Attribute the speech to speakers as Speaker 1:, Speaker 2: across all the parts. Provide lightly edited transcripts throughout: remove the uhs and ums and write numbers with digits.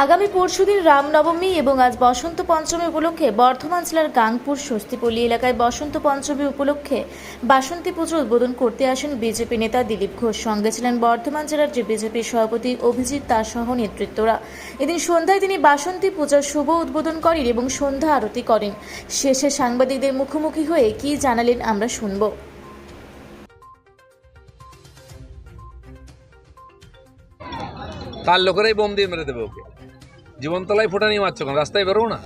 Speaker 1: আগামী পরশুদিন রামনবমী এবং আজ বসন্ত পঞ্চমী উপলক্ষে বর্ধমান জেলার গাংপুর স্বস্তিপল্লী এলাকায় বসন্ত পঞ্চমী উপলক্ষে বাসন্তী পুজো উদ্বোধন করতে আসেন বিজেপি নেতা দিলীপ ঘোষ। সঙ্গে ছিলেন বর্ধমান জেলার যে বিজেপির সভাপতি অভিজিৎ দাস সহ নেতৃত্বরা। এদিন সন্ধ্যায় তিনি বাসন্তী পূজার শুভ উদ্বোধন করেন এবং সন্ধ্যা আরতি করেন। শেষে সাংবাদিকদের মুখোমুখি হয়ে কী জানালেন আমরা শুনব।
Speaker 2: তার লোকেরাই বোম দিয়ে মেরে দেবে ওকে। जीवन तलाई फुटा नहीं मार चुका रास्ता बेरो ना।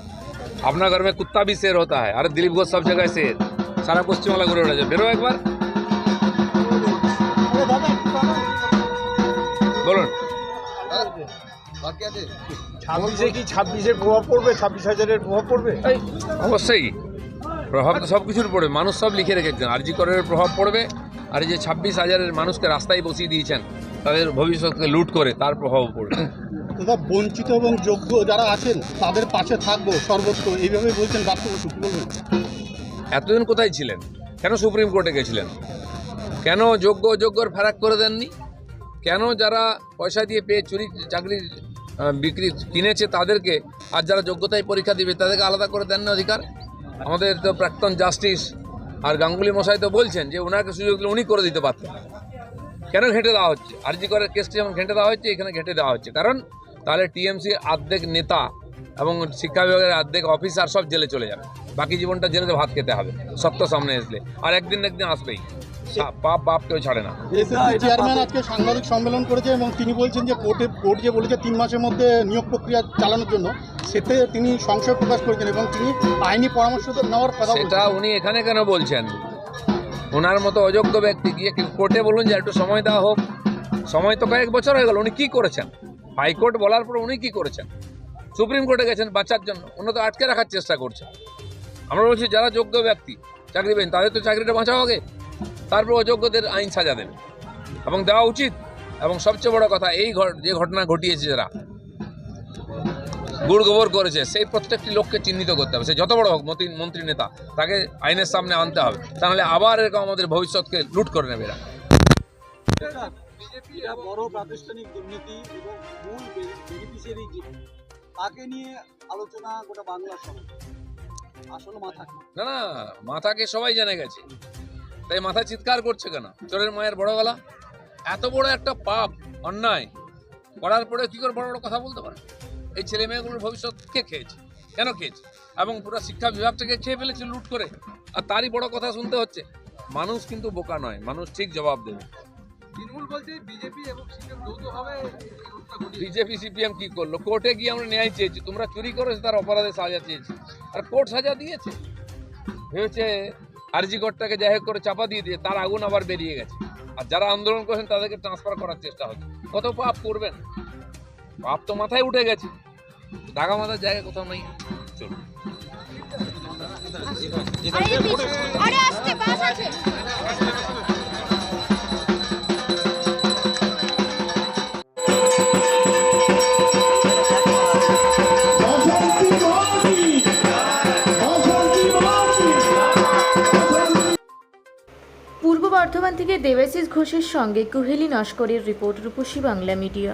Speaker 2: अपना घर में कुत्ता भी शेर होता है। अरे दिलीप घोष सब जगह शेर, सारा पश्चिम वाला घुरे उड़ा जाए। बेरो एक बार बोलুন।
Speaker 3: 26 কি 26-এর প্রভাব পড়বে? 26,000-এর প্রভাব পড়বে?
Speaker 2: অবশ্যই প্রভাব তো সব কিছুর পড়বে। মানুষ সব লিখে রেখেছেন আরজি করের প্রভাব পড়বে। আর এই যে 26,000-এর মানুষকে রাস্তায় বসিয়ে দিয়েছেন তাদের ভবিষ্যৎকে লুট করে, তার প্রভাব পড়বে।
Speaker 3: দাদা, বঞ্চিত এবং যোগ্য যারা আছেন তাদের পাশে থাকবো সর্বত্র, এইভাবে বলছেন প্রাপ্ত বসু, কি বলবেন?
Speaker 2: এতদিন কোথায় ছিলেন? কেন সুপ্রিম কোর্টে গেছিলেন? কেন যোগ্য অযোগ্যর ফারাক করে দেননি? কেন যারা পয়সা দিয়ে পেয়ে চুরি চাকরি বিক্রি কিনেছে তাদেরকে, আর যারা যোগ্যতায় পরীক্ষা দিবে তাদেরকে আলাদা করে দেন না অধিকার? আমাদের তো প্রাক্তন জাস্টিস আর গাঙ্গুলি মশাই তো বলছেন যে ওনাকে সুযোগ দিলে উনি করে দিতে পারতেন। কেন ঘেঁটে দেওয়া হচ্ছে? আরজি করের কেসটি যেমন ঘেঁটে দেওয়া হচ্ছে, এখানে ঘেঁটে দেওয়া হচ্ছে। কারণ তাহলে টিএমসির অর্ধেক নেতা এবং শিক্ষা বিভাগের অর্ধেক অফিসার সব জেলে চলে যাবে। বাকি জীবনটা জেলে ভাত খেতে হবে সত্য সামনে আসলে, আর একদিন আসবেই। বাপ কেউ ছাড়ে না।
Speaker 3: চেয়ারম্যান আজকে সাংবাদিক সম্মেলন করেছে এবং তিনি বলছেন যে কোর্ট যে বলেছে 3 মাসের মধ্যে নিয়োগ প্রক্রিয়া চালানোর জন্য, সেতে তিনি সংশয় প্রকাশ করেছেন এবং তিনি আইনি পরামর্শ নেওয়ার কথা বলছেন।
Speaker 2: সেটা উনি এখানে কেন বলছেন? ওনার মতো অযোগ্য ব্যক্তি গিয়ে কোর্টে বলুন যে একটু সময় দেওয়া হোক। সময় তো কয়েক বছর হয়ে গেল, উনি কী করেছেন? হাইকোর্ট বলার পর উনি কী করেছেন? সুপ্রিম কোর্টে গেছেন বাঁচার জন্য, উনি তো আটকে রাখার চেষ্টা করছেন। আমরা বলছি যারা যোগ্য ব্যক্তি চাকরি পেন তাদের তো চাকরিটা বাঁচাও আগে, তারপর অযোগ্যদের আইন সাজা দেবে এবং দেওয়া উচিত। এবং সবচেয়ে বড় কথা, এই যে ঘটনা ঘটিয়েছে, যারা গুড় গোবর করেছে, সেই প্রত্যেকটি লোককে চিহ্নিত করতে হবে। সে যত বড় হোক, মন্ত্রী নেতা, তাকে আইনের সামনে আনতে হবে। তাহলে আবার এরকম আমাদের ভবিষ্যৎকে লুট করে নেবে এরা।
Speaker 4: বিজেপি বড় প্রাতিষ্ঠানিক দুর্নীতি এবং মূল বেনিফিশিয়ারি তাকে নিয়ে আলোচনা গোটা বাংলা সহ আসলে
Speaker 2: না মাথাকে সবাই জেনে গেছে, তাই মাথা চিৎকার করছে কেন? চোরের মায়ের বড় গলা। এত বড় একটা পাপ অন্যায় করার পরে কি করে বড় বড় কথা বলতে পারে? এই ছেলে মেয়েগুলোর ভবিষ্যৎ কে খেয়েছে? কেন খেয়েছে? এবং পুরো শিক্ষা বিভাগটাকে খেয়ে ফেলেছে লুট করে, আর তারই বড় কথা শুনতে হচ্ছে। মানুষ কিন্তু বোকা নয়, মানুষ ঠিক জবাব দেবে।
Speaker 4: তৃণমূল বলছে বিজেপি এবং সিপিএম যৌথভাবে
Speaker 2: বিজেপি সিপিএম কি করলো? কোর্টে গিয়ে আমরা ন্যায় চেয়েছি। তোমরা চুরি করেছো, তার অপরাধে সাজা চেয়েছি, আর কোর্ট সাজা দিয়েছে। ভেবেছে আরজি কোর্টটাকে যাই হোক করে চাপা দিয়ে তার আগুন আবার বেরিয়ে গেছে। আর যারা আন্দোলন করেছেন তাদেরকে ট্রান্সফার করার চেষ্টা হচ্ছে। কত পাপ করবেন? পাপ তো মাথায় উঠে গেছে, দাগা মাথার জায়গা কোথাও নেই। চলুন।
Speaker 1: পূর্ব বর্ধমান থেকে দেবাশিস ঘোষের সঙ্গে কুহেলি নস্করের রিপোর্ট, রূপসী বাংলা মিডিয়া।